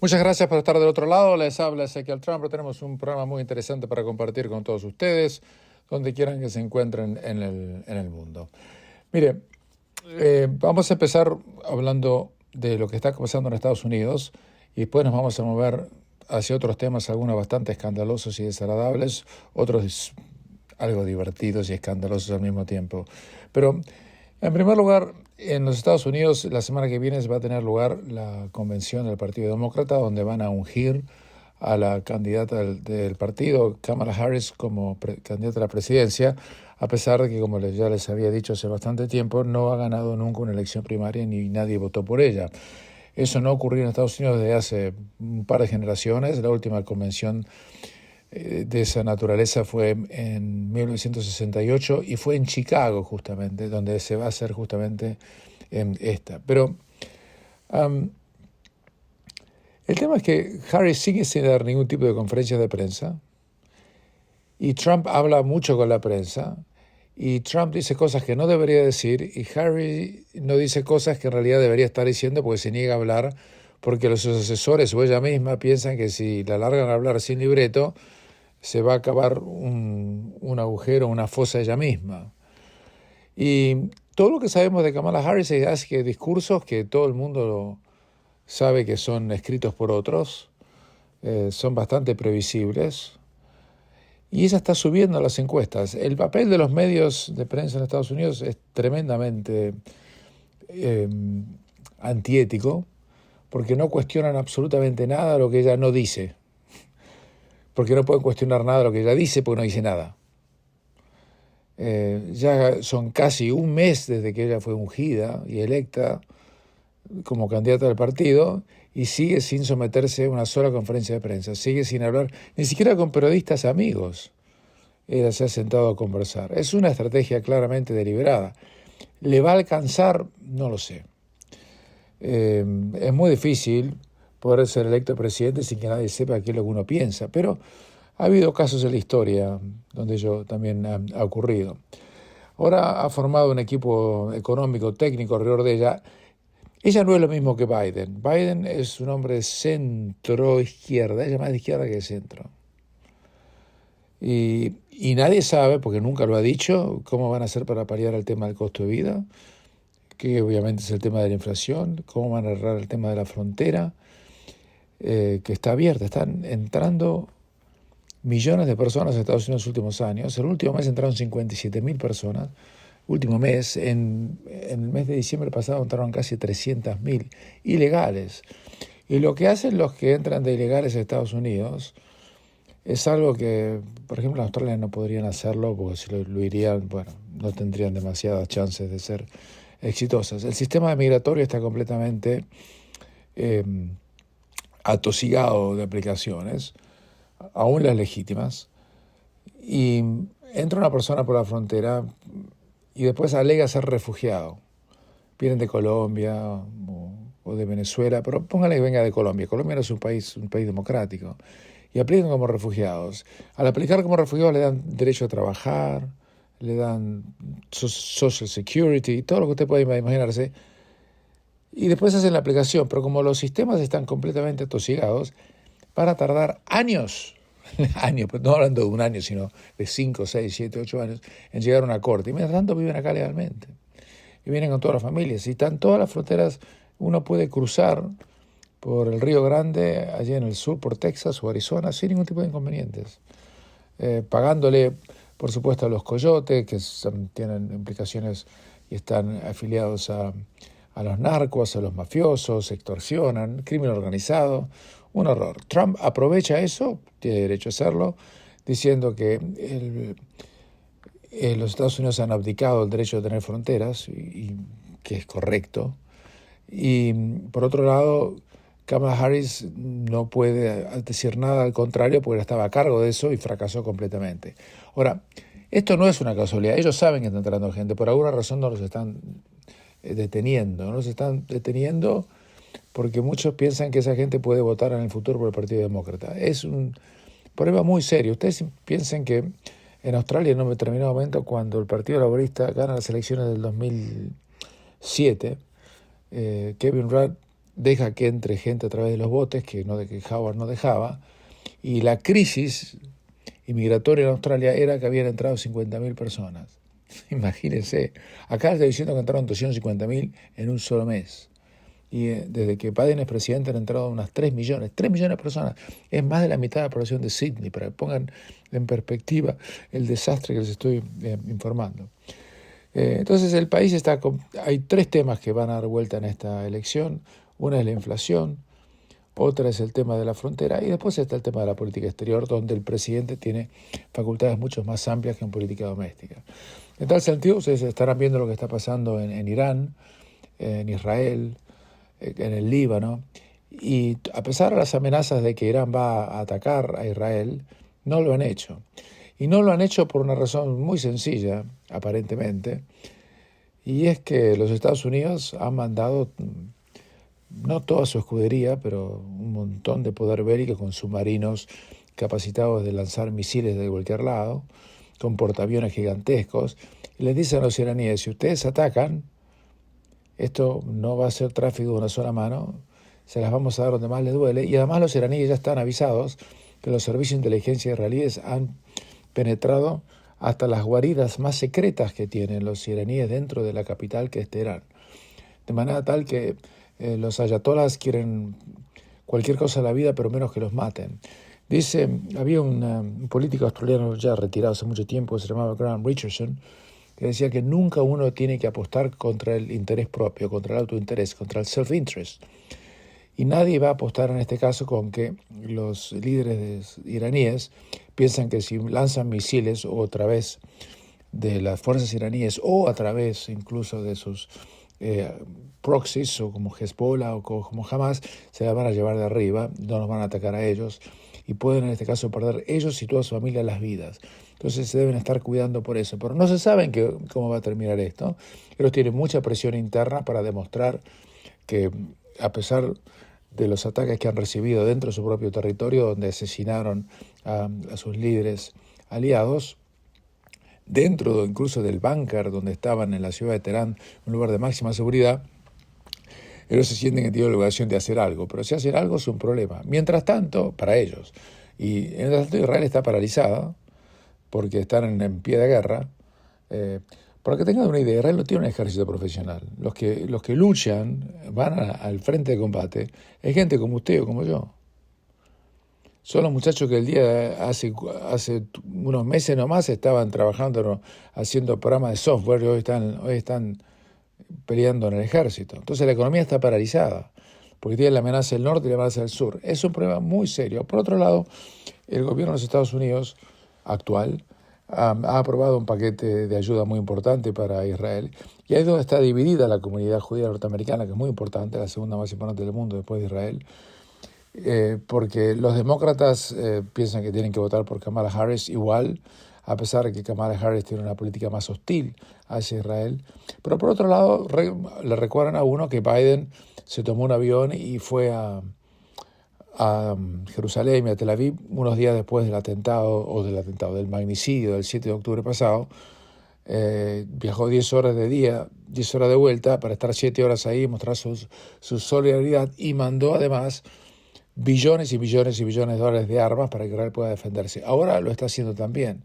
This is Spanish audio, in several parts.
Muchas gracias por estar del otro lado. Les habla Ezequiel Trump. Tenemos un programa muy interesante para compartir con todos ustedes, donde quieran que se encuentren en el mundo. Mire, vamos a empezar hablando de lo que está pasando en Estados Unidos y después nos vamos a mover hacia otros temas, algunos bastante escandalosos y desagradables, otros algo divertidos y escandalosos al mismo tiempo. Pero, en primer lugar, en los Estados Unidos, la semana que viene va a tener lugar la convención del Partido Demócrata, donde van a ungir a la candidata del partido, Kamala Harris, como candidata a la presidencia, a pesar de que, como ya les había dicho hace bastante tiempo, no ha ganado nunca una elección primaria ni nadie votó por ella. Eso no ocurrió en Estados Unidos desde hace un par de generaciones. La última convención de esa naturaleza fue en 1968 y fue en Chicago justamente, donde se va a hacer justamente esta. Pero el tema es que Harris sigue sin dar ningún tipo de conferencia de prensa y Trump habla mucho con la prensa y Trump dice cosas que no debería decir y Harris no dice cosas que en realidad debería estar diciendo porque se niega a hablar, porque los asesores o ella misma piensan que si la largan a hablar sin libreto se va a acabar un agujero, una fosa ella misma. Y todo lo que sabemos de Kamala Harris es que discursos que todo el mundo sabe que son escritos por otros, son bastante previsibles, y ella está subiendo las encuestas. El papel de los medios de prensa en Estados Unidos es tremendamente antiético, porque no cuestionan absolutamente nada de lo que ella no dice, porque no pueden cuestionar nada de lo que ella dice, porque no dice nada. Ya son casi un mes desde que ella fue ungida y electa como candidata del partido y sigue sin someterse a una sola conferencia de prensa, sigue sin hablar, ni siquiera con periodistas amigos. Ella se ha sentado a conversar. Es una estrategia claramente deliberada. ¿Le va a alcanzar? No lo sé. Es muy difícil poder ser electo presidente sin que nadie sepa qué es lo que uno piensa, pero ha habido casos en la historia donde ello también ha ocurrido. Ahora ha formado un equipo económico, técnico alrededor de ella. Ella no es lo mismo que Biden. Biden es un hombre centro-izquierda, ella es más de izquierda que de centro. Y nadie sabe, porque nunca lo ha dicho, cómo van a hacer para paliar el tema del costo de vida, que obviamente es el tema de la inflación, cómo van a arreglar el tema de la frontera, que está abierta. Están entrando millones de personas a Estados Unidos en los últimos años. El último mes entraron 57.000 personas. Último mes, en el mes de diciembre pasado entraron casi 300.000 ilegales. Y lo que hacen los que entran de ilegales a Estados Unidos es algo que, por ejemplo, en Australia no podrían hacerlo porque si lo irían, bueno, no tendrían demasiadas chances de ser exitosas. El sistema migratorio está completamente atosigado de aplicaciones, aún las legítimas, y entra una persona por la frontera y después alega ser refugiado. Vienen de Colombia o de Venezuela, pero póngale que venga de Colombia. Colombia no es un país democrático. Y aplican como refugiados. Al aplicar como refugiados le dan derecho a trabajar, le dan Social Security, todo lo que usted puede imaginarse. Y después hacen la aplicación, pero como los sistemas están completamente atosigados, van a tardar años, años, no hablando de un año, sino de 5, 6, 7, 8 años, en llegar a una corte. Y mientras tanto viven acá legalmente. Y vienen con todas las familias. Y están todas las fronteras, uno puede cruzar por el Río Grande, allí en el sur, por Texas o Arizona, sin ningún tipo de inconvenientes. Pagándole, por supuesto, a los coyotes, que tienen implicaciones y están afiliados a los narcos, a los mafiosos, extorsionan, crimen organizado, un horror. Trump aprovecha eso, tiene derecho a hacerlo, diciendo que los Estados Unidos han abdicado el derecho de tener fronteras, y que es correcto. Y por otro lado, Kamala Harris no puede decir nada al contrario porque estaba a cargo de eso y fracasó completamente. Ahora, esto no es una casualidad. Ellos saben que está entrando gente. Por alguna razón no los están deteniendo. No los están deteniendo porque muchos piensan que esa gente puede votar en el futuro por el Partido Demócrata. Es un problema muy serio. Ustedes piensen que en Australia, en un determinado momento, cuando el Partido Laborista gana las elecciones del 2007, Kevin Rudd deja que entre gente a través de los botes, que Howard no dejaba, y la crisis inmigratoria en Australia era que habían entrado 50.000 personas. Imagínense, acá está diciendo que entraron 250.000 en un solo mes. Y desde que Biden es presidente han entrado unas 3 millones de personas. Es más de la mitad de la población de Sydney, para que pongan en perspectiva el desastre que les estoy informando. Entonces el país hay 3 temas que van a dar vuelta en esta elección. Una es la inflación, otra es el tema de la frontera y después está el tema de la política exterior, donde el presidente tiene facultades mucho más amplias que en política doméstica. En tal sentido, ustedes estarán viendo lo que está pasando en Irán, en Israel, en el Líbano, y a pesar de las amenazas de que Irán va a atacar a Israel, no lo han hecho. Y no lo han hecho por una razón muy sencilla, aparentemente, y es que los Estados Unidos han mandado, no toda su escudería, pero un montón de poder bélico con submarinos capacitados de lanzar misiles de cualquier lado, con portaaviones gigantescos, y les dicen a los iraníes, si ustedes atacan, esto no va a ser tráfico de una sola mano, se las vamos a dar donde más les duele, y además los iraníes ya están avisados que los servicios de inteligencia israelíes han penetrado hasta las guaridas más secretas que tienen los iraníes dentro de la capital, que es Teherán. De manera tal que los ayatolás quieren cualquier cosa en la vida, pero menos que los maten. Dice, había un político australiano ya retirado hace mucho tiempo, se llamaba Graham Richardson, que decía que nunca uno tiene que apostar contra el interés propio, contra el autointerés, contra el self-interest. Y nadie va a apostar en este caso con que los líderes iraníes piensan que si lanzan misiles o a través de las fuerzas iraníes o a través incluso de sus proxies o como Hezbollah o como Hamas, se la van a llevar de arriba, no nos van a atacar a ellos y pueden en este caso perder ellos y toda su familia las vidas. Entonces se deben estar cuidando por eso. Pero no se sabe cómo va a terminar esto. Ellos tienen mucha presión interna para demostrar que a pesar de los ataques que han recibido dentro de su propio territorio, donde asesinaron a sus líderes aliados, dentro incluso del búnker donde estaban en la ciudad de Teherán, un lugar de máxima seguridad, ellos se sienten que tienen la obligación de hacer algo, pero si hacen algo es un problema. Mientras tanto, para ellos, y mientras tanto Israel está paralizada, porque están en pie de guerra. Para que tengan una idea, Israel no tiene un ejército profesional. Los que luchan, van al frente de combate, es gente como usted o como yo. Son los muchachos que el día hace unos meses nomás estaban trabajando, haciendo programas de software y hoy están peleando en el ejército. Entonces la economía está paralizada, porque tiene la amenaza del norte y la amenaza del sur. Es un problema muy serio. Por otro lado, el gobierno de los Estados Unidos actual ha aprobado un paquete de ayuda muy importante para Israel, y ahí es donde está dividida la comunidad judía norteamericana, que es muy importante, la segunda más importante del mundo después de Israel, porque los demócratas piensan que tienen que votar por Kamala Harris igual, a pesar de que Kamala Harris tiene una política más hostil hacia Israel. Pero por otro lado, le recuerdan a uno que Biden se tomó un avión y fue a Jerusalén y a Tel Aviv unos días después del magnicidio del 7 de octubre pasado. Viajó 10 horas de día, 10 horas de vuelta para estar 7 horas ahí, mostrar su solidaridad, y mandó además billones y billones y billones de dólares de armas para que Israel pueda defenderse. Ahora lo está haciendo también.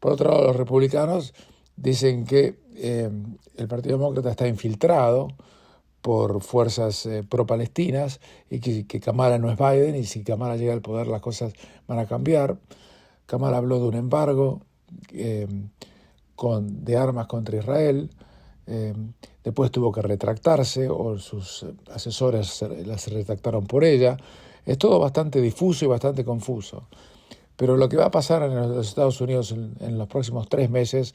Por otro lado, los republicanos dicen que el Partido Demócrata está infiltrado por fuerzas pro-palestinas y que Kamala no es Biden, y si Kamala llega al poder las cosas van a cambiar. Kamala habló de un embargo de armas contra Israel, después tuvo que retractarse, o sus asesores las retractaron por ella. Es todo bastante difuso y bastante confuso. Pero lo que va a pasar en los Estados Unidos en los próximos 3 meses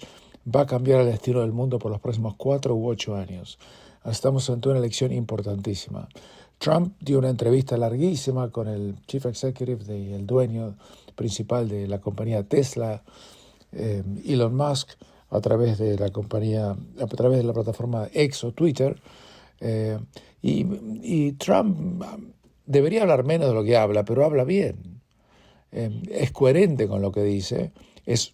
va a cambiar el destino del mundo por los próximos 4 u 8 años. Estamos ante una elección importantísima. Trump dio una entrevista larguísima con el Chief Executive, el dueño principal de la compañía Tesla, Elon Musk, a través de la plataforma X o Twitter. Y Trump debería hablar menos de lo que habla, pero habla bien. Es coherente con lo que dice. Es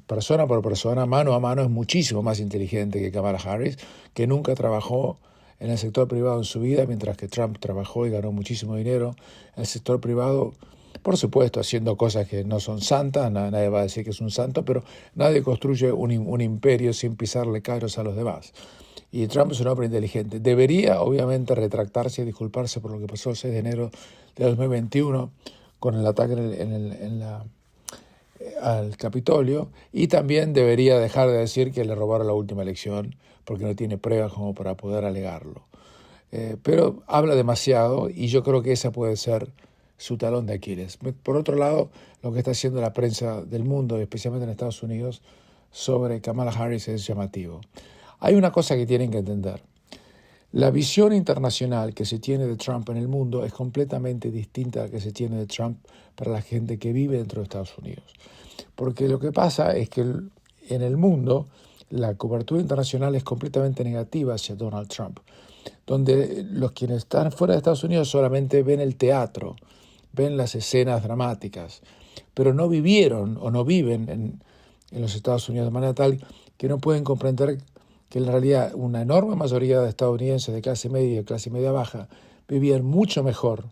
persona por persona, mano a mano, es muchísimo más inteligente que Kamala Harris, que nunca trabajó en el sector privado en su vida, mientras que Trump trabajó y ganó muchísimo dinero en el sector privado, por supuesto, haciendo cosas que no son santas, nadie va a decir que es un santo, pero nadie construye un imperio sin pisarle callos a los demás. Y Trump es un hombre inteligente. Debería, obviamente, retractarse y disculparse por lo que pasó el 6 de enero de 2021 con el ataque al Capitolio, y también debería dejar de decir que le robaron la última elección porque no tiene pruebas como para poder alegarlo. Pero habla demasiado y yo creo que esa puede ser su talón de Aquiles. Por otro lado, lo que está haciendo la prensa del mundo, especialmente en Estados Unidos, sobre Kamala Harris es llamativo. Hay una cosa que tienen que entender. La visión internacional que se tiene de Trump en el mundo es completamente distinta a la que se tiene de Trump para la gente que vive dentro de Estados Unidos. Porque lo que pasa es que en el mundo la cobertura internacional es completamente negativa hacia Donald Trump, donde los quienes están fuera de Estados Unidos solamente ven el teatro, ven las escenas dramáticas, pero no vivieron o no viven en los Estados Unidos de manera tal que no pueden comprender que en realidad una enorme mayoría de estadounidenses de clase media y de clase media baja vivían mucho mejor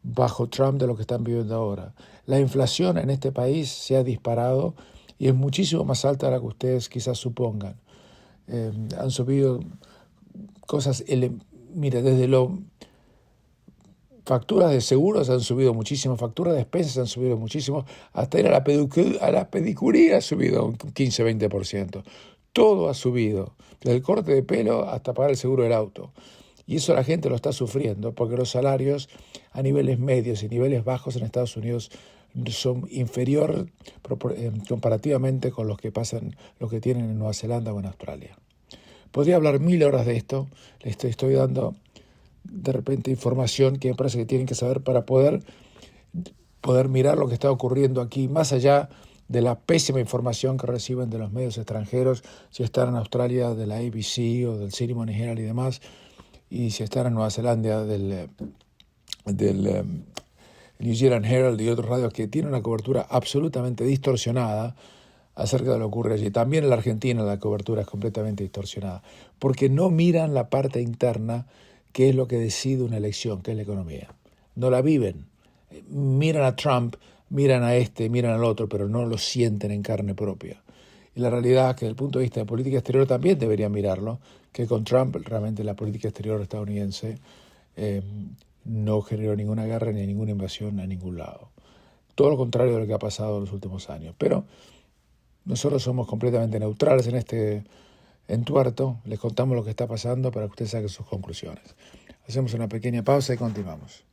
bajo Trump de lo que están viviendo ahora. La inflación en este país se ha disparado y es muchísimo más alta de la que ustedes quizás supongan. Han subido cosas, mire, desde facturas de seguros han subido muchísimo, facturas de despensas han subido muchísimo, hasta ir a la pedicuría ha subido un 15-20%. Todo ha subido, desde el corte de pelo hasta pagar el seguro del auto. Y eso la gente lo está sufriendo porque los salarios a niveles medios y niveles bajos en Estados Unidos son inferior comparativamente con los que tienen en Nueva Zelanda o en Australia. Podría hablar 1000 horas de esto, les estoy dando de repente información que me parece que tienen que saber para poder mirar lo que está ocurriendo aquí, más allá de la pésima información que reciben de los medios extranjeros, si están en Australia de la ABC o del Sydney Morning Herald y demás, y si están en Nueva Zelanda del New Zealand Herald y otros radios que tienen una cobertura absolutamente distorsionada acerca de lo que ocurre allí. También en la Argentina la cobertura es completamente distorsionada, porque no miran la parte interna, que es lo que decide una elección, que es la economía. No la viven. Miran a Trump, miran a miran al otro, pero no lo sienten en carne propia. Y la realidad es que desde el punto de vista de política exterior también deberían mirarlo, que con Trump realmente la política exterior estadounidense no generó ninguna guerra ni ninguna invasión a ningún lado. Todo lo contrario de lo que ha pasado en los últimos años. Pero nosotros somos completamente neutrales en este entuerto, les contamos lo que está pasando para que ustedes saquen sus conclusiones. Hacemos una pequeña pausa y continuamos.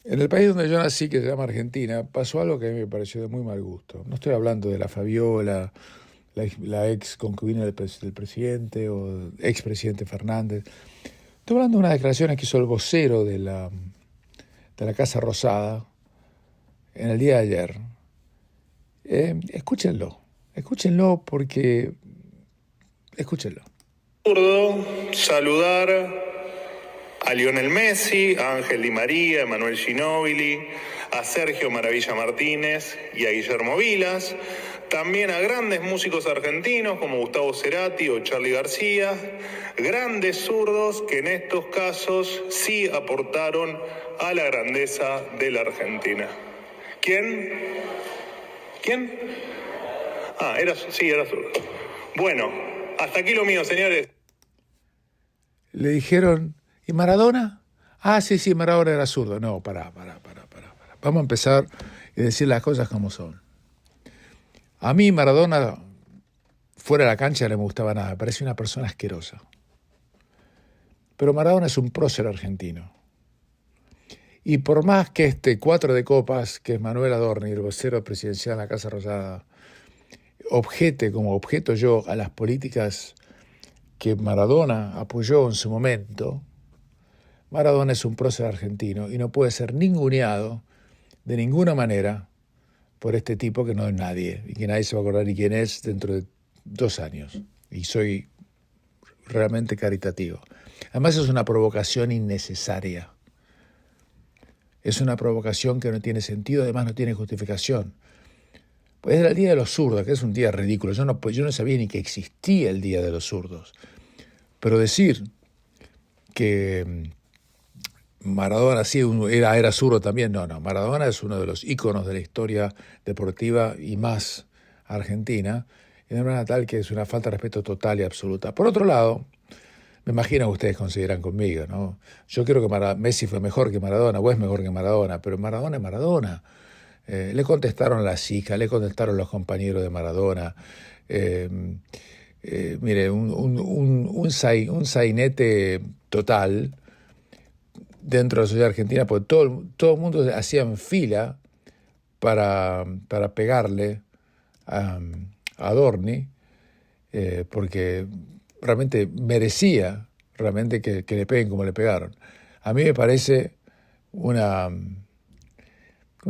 En el país donde yo nací, que se llama Argentina, pasó algo que a mí me pareció de muy mal gusto. No estoy hablando de la Fabiola, la ex concubina del presidente o expresidente Fernández. Estoy hablando de unas declaraciones que hizo el vocero de la Casa Rosada en el día de ayer. Escúchenlo porque... Escúchenlo. Saludar a Lionel Messi, a Ángel Di María, a Emanuel Ginóbili, a Sergio Maravilla Martínez y a Guillermo Vilas, también a grandes músicos argentinos como Gustavo Cerati o Charly García, grandes zurdos que en estos casos sí aportaron a la grandeza de la Argentina. ¿Quién? Era zurdo. Bueno, hasta aquí lo mío, señores. Le dijeron, ¿y Maradona? Sí, Maradona era zurdo. No, pará. Vamos a empezar y decir las cosas como son. A mí Maradona, fuera de la cancha, no me gustaba nada. Me parecía una persona asquerosa. Pero Maradona es un prócer argentino. Y por más que este 4 de copas, que es Manuel Adorni, el vocero presidencial de la Casa Rosada, objeto yo a las políticas que Maradona apoyó en su momento, Maradona es un prócer argentino y no puede ser ninguneado de ninguna manera por este tipo que no es nadie y que nadie se va a acordar ni quién es dentro de 2 años. Y soy realmente caritativo. Además es una provocación innecesaria. Es una provocación que no tiene sentido, además no tiene justificación. Pues era el Día de los Zurdos, que es un día ridículo. Yo no sabía ni que existía el Día de los Zurdos. Pero decir que Maradona sí era zurdo también, no. Maradona es uno de los íconos de la historia deportiva y más argentina, y de manera tal que es una falta de respeto total y absoluta. Por otro lado, me imagino que ustedes consideran conmigo, ¿no? Yo creo que Messi fue mejor que Maradona, o es mejor que Maradona, pero Maradona es Maradona. Le contestaron las hijas, le contestaron los compañeros de Maradona. Mire, un sainete total dentro de la sociedad argentina, porque todo el mundo hacía en fila para pegarle a Dorni, porque realmente merecía que le peguen como le pegaron. A mí me parece ¿cómo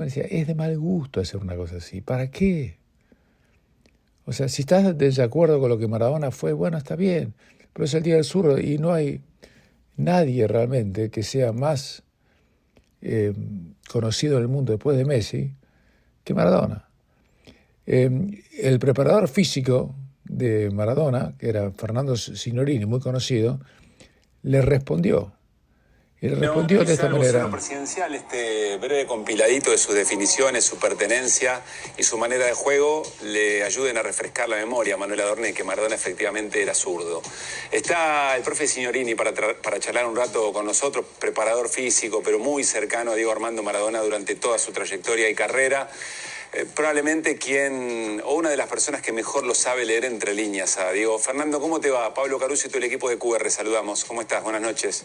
decía? Es de mal gusto hacer una cosa así. ¿Para qué? O sea, si estás de desacuerdo con lo que Maradona fue, bueno, está bien, pero es el Día del Zurdo y no hay nadie realmente que sea más conocido en el mundo después de Messi que Maradona. El preparador físico de Maradona, que era Fernando Signorini, muy conocido, le respondió. Y le respondió de esta manera. Vocero presidencial, este breve compiladito de sus definiciones, su pertenencia y su manera de juego le ayuden a refrescar la memoria, Manuel Adorni, que Maradona efectivamente era zurdo. Está el profe Signorini para charlar un rato con nosotros, preparador físico, pero muy cercano a Diego Armando Maradona durante toda su trayectoria y carrera. Probablemente una de las personas que mejor lo sabe leer entre líneas a Diego. Fernando, ¿cómo te va? Pablo Caruso y todo el equipo de QR, saludamos. ¿Cómo estás? Buenas noches.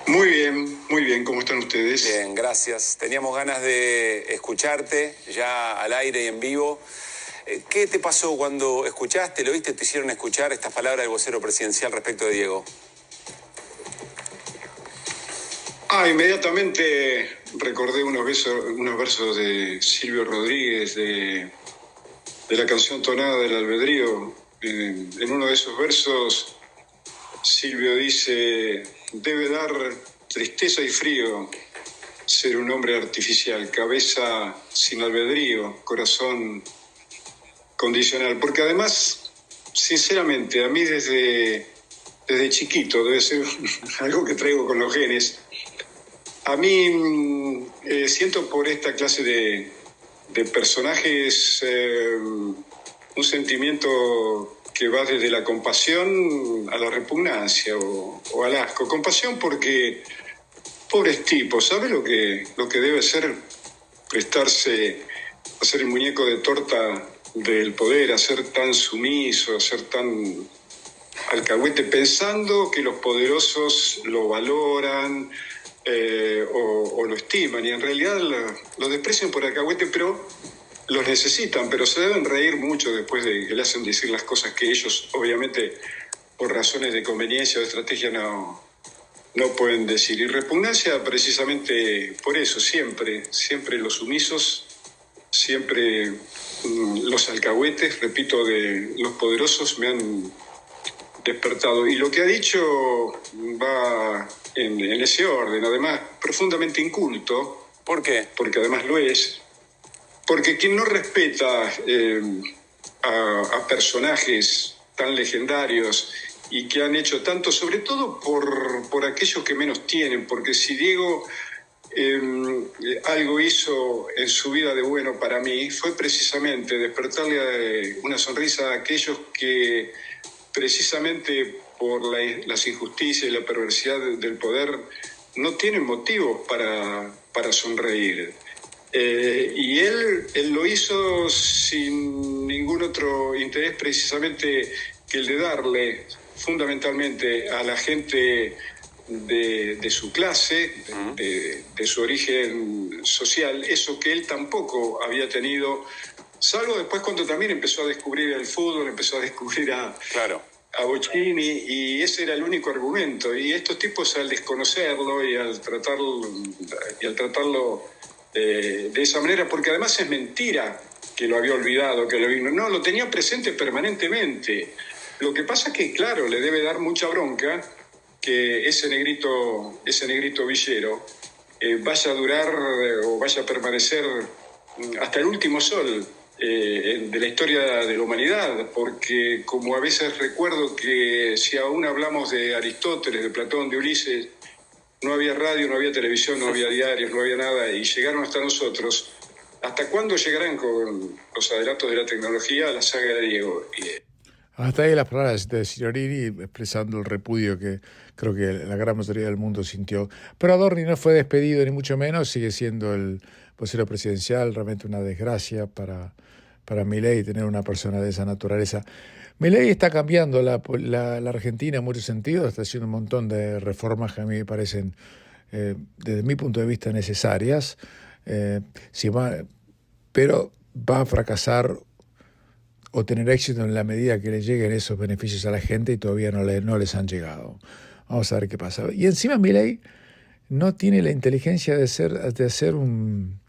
Muy bien, ¿cómo están ustedes? Bien, gracias. Teníamos ganas de escucharte ya al aire y en vivo. ¿Qué te pasó cuando escuchaste, lo viste, te hicieron escuchar estas palabras del vocero presidencial respecto de Diego? Inmediatamente recordé unos versos de Silvio Rodríguez, de la canción Tonada del Albedrío. En uno de esos versos, Silvio dice: debe dar tristeza y frío ser un hombre artificial, cabeza sin albedrío, corazón condicional. Porque además, sinceramente, a mí desde chiquito, debe ser algo que traigo con los genes, a mí siento por esta clase de personajes un sentimiento que va desde la compasión a la repugnancia o al asco. Compasión porque, pobres tipos, ¿sabe lo que debe ser prestarse a ser el muñeco de torta del poder, a ser tan sumiso, a ser tan alcahuete, pensando que los poderosos lo valoran o lo estiman, y en realidad lo desprecian por alcahuete, pero los necesitan, pero se deben reír mucho después de que le hacen decir las cosas que ellos, obviamente, por razones de conveniencia o de estrategia, no pueden decir. Y repugnancia precisamente por eso, siempre los sumisos, siempre los alcahuetes, repito, de los poderosos me han despertado. Y lo que ha dicho va en ese orden, además profundamente inculto. ¿Por qué? Porque además lo es. Porque quien no respeta a personajes tan legendarios y que han hecho tanto, sobre todo por aquellos que menos tienen, porque si Diego algo hizo en su vida de bueno para mí, fue precisamente despertarle una sonrisa a aquellos que precisamente por las injusticias y la perversidad del poder no tienen motivos para sonreír. Y él lo hizo sin ningún otro interés, precisamente que el de darle fundamentalmente a la gente de su clase, de su origen social, eso que él tampoco había tenido, salvo después cuando también empezó a descubrir el fútbol, empezó a descubrir a Bocini, y ese era el único argumento. Y estos tipos, al desconocerlo y al tratarlo de esa manera, porque además es mentira que lo había olvidado, que lo tenía presente permanentemente. Lo que pasa es que, claro, le debe dar mucha bronca que ese negrito villero vaya a durar o vaya a permanecer hasta el último sol de la historia de la humanidad, porque como a veces recuerdo que si aún hablamos de Aristóteles, de Platón, de Ulises, no había radio, no había televisión, no había diarios, no había nada, y llegaron hasta nosotros. ¿Hasta cuándo llegarán con los adelantos de la tecnología a la saga de Diego? Hasta ahí las palabras de Signorini expresando el repudio que creo que la gran mayoría del mundo sintió. Pero Adorni no fue despedido, ni mucho menos, sigue siendo el vocero presidencial. Realmente una desgracia para Milei tener una persona de esa naturaleza. Milei está cambiando la Argentina en muchos sentidos, está haciendo un montón de reformas que a mí me parecen, desde mi punto de vista, necesarias, pero va a fracasar o tener éxito en la medida que le lleguen esos beneficios a la gente y todavía no les han llegado. Vamos a ver qué pasa. Y encima Milei no tiene la inteligencia de hacer un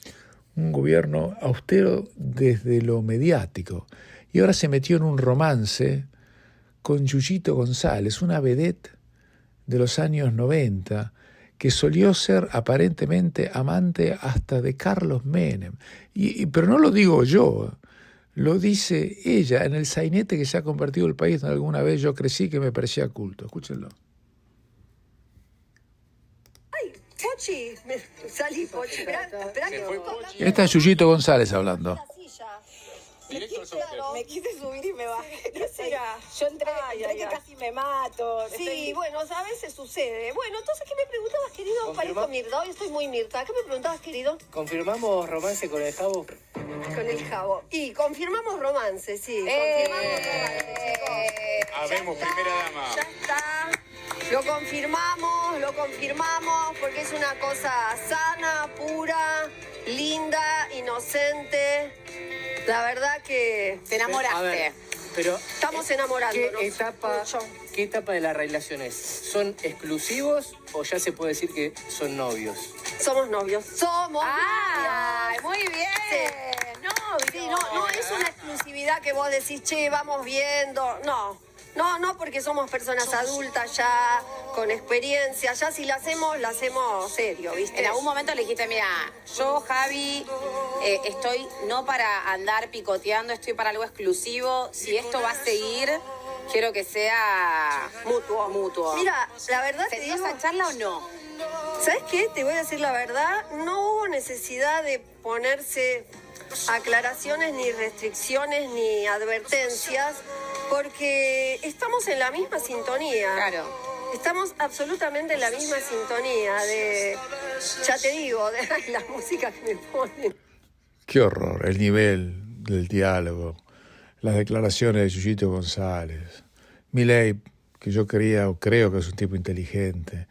gobierno austero desde lo mediático. Y ahora se metió en un romance con Yuyito González, una vedette de los años 90, que solió ser aparentemente amante hasta de Carlos Menem. Pero no lo digo yo, lo dice ella en el sainete que se ha convertido el país donde alguna vez yo crecí, que me parecía culto. Escúchenlo. ¡Ay, Pochi! Salí, Pochi. Esperá que... Esta es Yuyito González hablando. Me quise subir y me bajé. Yo entré que casi me mato. Sí, bueno, a veces sucede. Bueno, entonces, ¿qué me preguntabas, querido? Parezco Mirta, hoy estoy muy Mirta. ¿Qué me preguntabas, querido? ¿Confirmamos romance con el Jabo? Con el Jabo. Y confirmamos romance, sí. Confirmamos romance, chicos. Habemos, primera dama. Ya está. Lo confirmamos, porque es una cosa sana, pura, linda, inocente. La verdad que... Te enamoraste. A ver, pero estamos enamorándonos. ¿Qué etapa de la relación es? ¿Son exclusivos o ya se puede decir que son novios? Somos novios. ¡Ah! Muy bien. Sí. Novios. Sí, no es una exclusividad que vos decís, che, vamos viendo. No, porque somos personas adultas ya, con experiencia. Ya si la hacemos serio, ¿viste? En algún momento le dijiste, mira, yo, Javi, estoy no para andar picoteando, estoy para algo exclusivo. Si esto va a seguir, quiero que sea mutuo. Mira, la verdad ¿Se dio esa charla o no? ¿Sabes qué? Te voy a decir la verdad. No hubo necesidad de ponerse aclaraciones, ni restricciones, ni advertencias, porque estamos en la misma sintonía. Claro. Estamos absolutamente en la misma sintonía ya te digo, de la música que me ponen. Qué horror, el nivel del diálogo, las declaraciones de Yuyito González, Milei, que yo creo que es un tipo inteligente.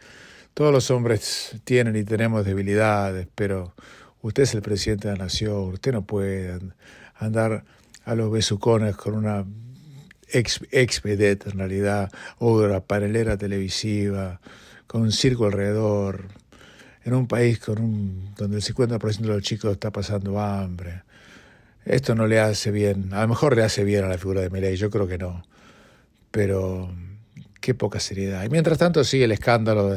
Todos los hombres tienen y tenemos debilidades, pero usted es el presidente de la nación, usted no puede andar a los besucones con una ex vedette en realidad, o una panelera televisiva, con un circo alrededor, en un país donde el 50% de los chicos está pasando hambre. Esto no le hace bien, a lo mejor le hace bien a la figura de Milei, yo creo que no, pero qué poca seriedad. Y mientras tanto sigue el escándalo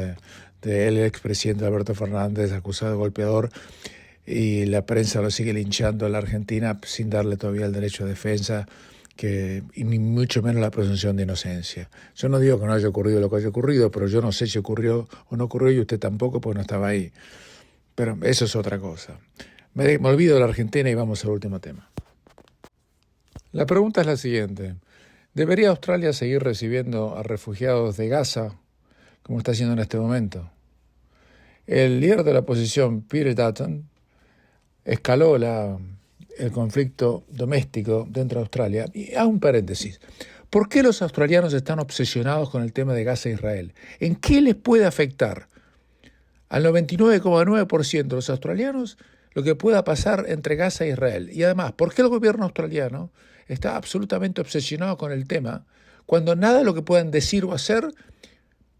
del expresidente Alberto Fernández, acusado de golpeador, y la prensa lo sigue linchando en la Argentina sin darle todavía el derecho de defensa, y ni mucho menos la presunción de inocencia. Yo no digo que no haya ocurrido lo que haya ocurrido, pero yo no sé si ocurrió o no ocurrió, y usted tampoco, porque no estaba ahí. Pero eso es otra cosa. Me olvido de la Argentina y vamos al último tema. La pregunta es la siguiente. ¿Debería Australia seguir recibiendo a refugiados de Gaza, como está haciendo en este momento? El líder de la oposición, Peter Dutton, escaló el conflicto doméstico dentro de Australia. Y hago un paréntesis. ¿Por qué los australianos están obsesionados con el tema de Gaza e Israel? ¿En qué les puede afectar al 99,9% de los australianos lo que pueda pasar entre Gaza e Israel? Y además, ¿por qué el gobierno australiano está absolutamente obsesionado con el tema cuando nada de lo que puedan decir o hacer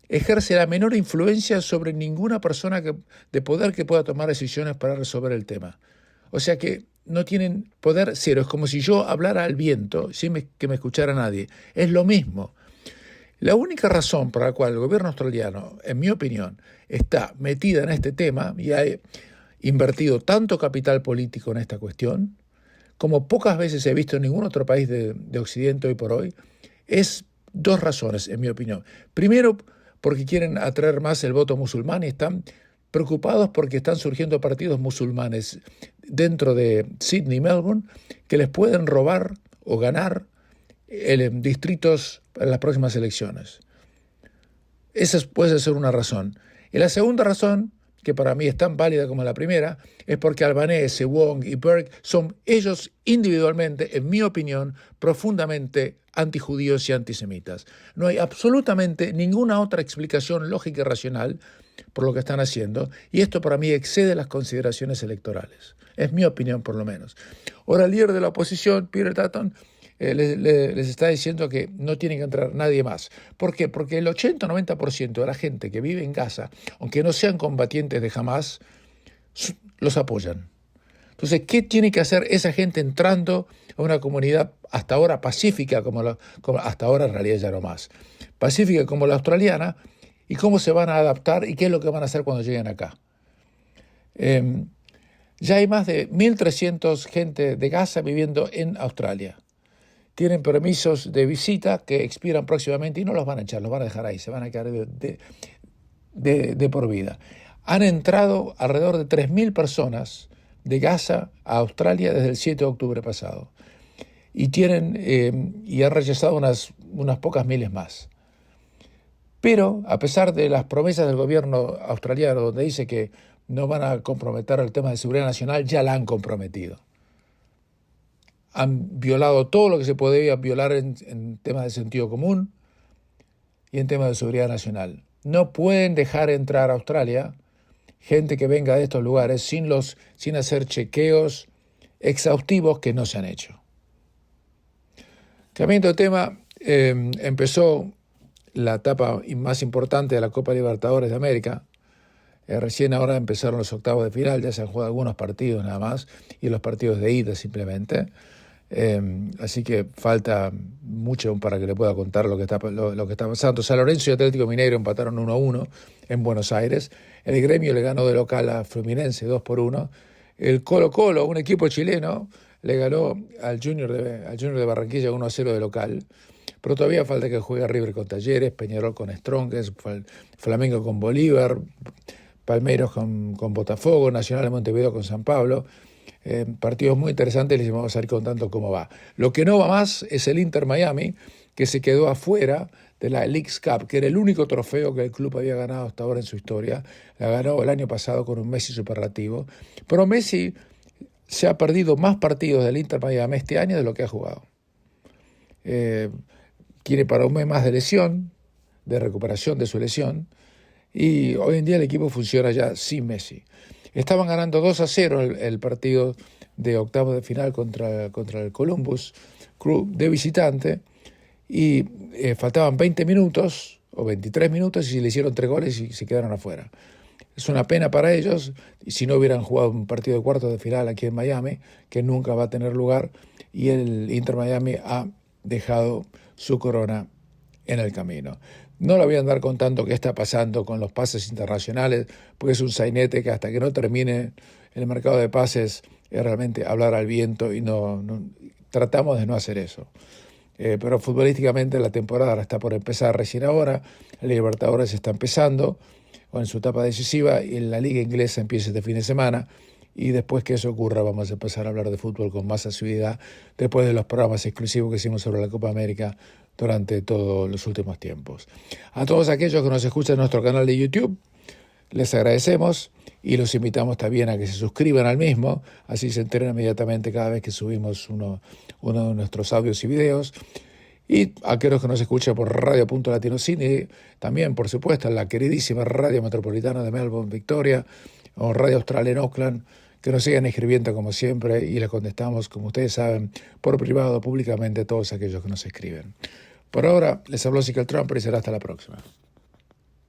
ejerce la menor influencia sobre ninguna persona de poder que pueda tomar decisiones para resolver el tema? O sea que no tienen poder cero. Es como si yo hablara al viento sin que me escuchara nadie. Es lo mismo. La única razón por la cual el gobierno australiano, en mi opinión, está metida en este tema y ha invertido tanto capital político en esta cuestión, como pocas veces he visto en ningún otro país de Occidente hoy por hoy, es dos razones, en mi opinión. Primero, porque quieren atraer más el voto musulmán y están preocupados porque están surgiendo partidos musulmanes dentro de Sydney y Melbourne que les pueden robar o ganar distritos en las próximas elecciones. Esa puede ser una razón. Y la segunda razón, que para mí es tan válida como la primera, es porque Albanese, Wong y Berg son ellos individualmente, en mi opinión, profundamente antijudíos y antisemitas. No hay absolutamente ninguna otra explicación lógica y racional por lo que están haciendo, y esto para mí excede las consideraciones electorales. Es mi opinión, por lo menos. Ahora, el líder de la oposición, Peter Dutton, les está diciendo que no tiene que entrar nadie más. ¿Por qué? Porque el 80-90% de la gente que vive en Gaza, aunque no sean combatientes de Hamas, los apoyan. Entonces, ¿qué tiene que hacer esa gente entrando a una comunidad hasta ahora pacífica, como hasta ahora en realidad ya no más, pacífica como la australiana, y cómo se van a adaptar y qué es lo que van a hacer cuando lleguen acá? Ya hay más de 1.300 gente de Gaza viviendo en Australia. Tienen permisos de visita que expiran próximamente y no los van a echar, los van a dejar ahí, se van a quedar de por vida. Han entrado alrededor de 3.000 personas de Gaza a Australia desde el 7 de octubre pasado y han rechazado unas pocas miles más. Pero a pesar de las promesas del gobierno australiano, donde dice que no van a comprometer el tema de seguridad nacional, ya la han comprometido. Han violado todo lo que se podía violar en temas de sentido común y en temas de seguridad nacional. No pueden dejar entrar a Australia gente que venga de estos lugares sin hacer chequeos exhaustivos que no se han hecho. Cambiando de tema, empezó la etapa más importante de la Copa Libertadores de América. Recién ahora empezaron los octavos de final, ya se han jugado algunos partidos nada más, y los partidos de ida simplemente. Así que falta mucho para que le pueda contar lo que está pasando. San Lorenzo y Atlético Mineiro empataron 1-1 en Buenos Aires. El Gremio le ganó de local a Fluminense 2-1. El Colo-Colo, un equipo chileno, le ganó al Junior de Barranquilla 1-0 de local. Pero todavía falta que juegue River con Talleres, Peñarol con Strongest, Flamengo con Bolívar, Palmeiras con Botafogo, Nacional de Montevideo con San Pablo. Partidos muy interesantes, les vamos a ir contando cómo va. Lo que no va más es el Inter Miami, que se quedó afuera de la Leagues Cup, que era el único trofeo que el club había ganado hasta ahora en su historia. La ganó el año pasado con un Messi superlativo. Pero Messi se ha perdido más partidos del Inter Miami este año de lo que ha jugado. Quiere para un mes más de lesión, de recuperación de su lesión, y hoy en día el equipo funciona ya sin Messi. Estaban ganando 2-0 el partido de octavos de final contra el Columbus Crew de visitante, y faltaban 20 minutos o 23 minutos y le hicieron 3 goles y se quedaron afuera. Es una pena para ellos, y si no hubieran jugado un partido de cuartos de final aquí en Miami, que nunca va a tener lugar, y el Inter Miami ha dejado su corona en el camino. No le voy a andar contando qué está pasando con los pases internacionales, porque es un sainete que hasta que no termine el mercado de pases es realmente hablar al viento, y no tratamos de no hacer eso. Pero futbolísticamente la temporada está por empezar recién ahora, la Libertadores está empezando o en su etapa decisiva, y la Liga Inglesa empieza este fin de semana, y después que eso ocurra vamos a empezar a hablar de fútbol con más asiduidad, después de los programas exclusivos que hicimos sobre la Copa América durante todos los últimos tiempos. A todos aquellos que nos escuchan en nuestro canal de YouTube, les agradecemos y los invitamos también a que se suscriban al mismo, así se enteran inmediatamente cada vez que subimos uno de nuestros audios y videos. Y a aquellos que nos escuchan por Radio.Latinocine, también, por supuesto, en la queridísima Radio Metropolitana de Melbourne, Victoria, o Radio Austral en Auckland, que nos sigan escribiendo como siempre, y les contestamos, como ustedes saben, por privado, públicamente, a todos aquellos que nos escriben. Por ahora, les habló Sical Trump y será hasta la próxima.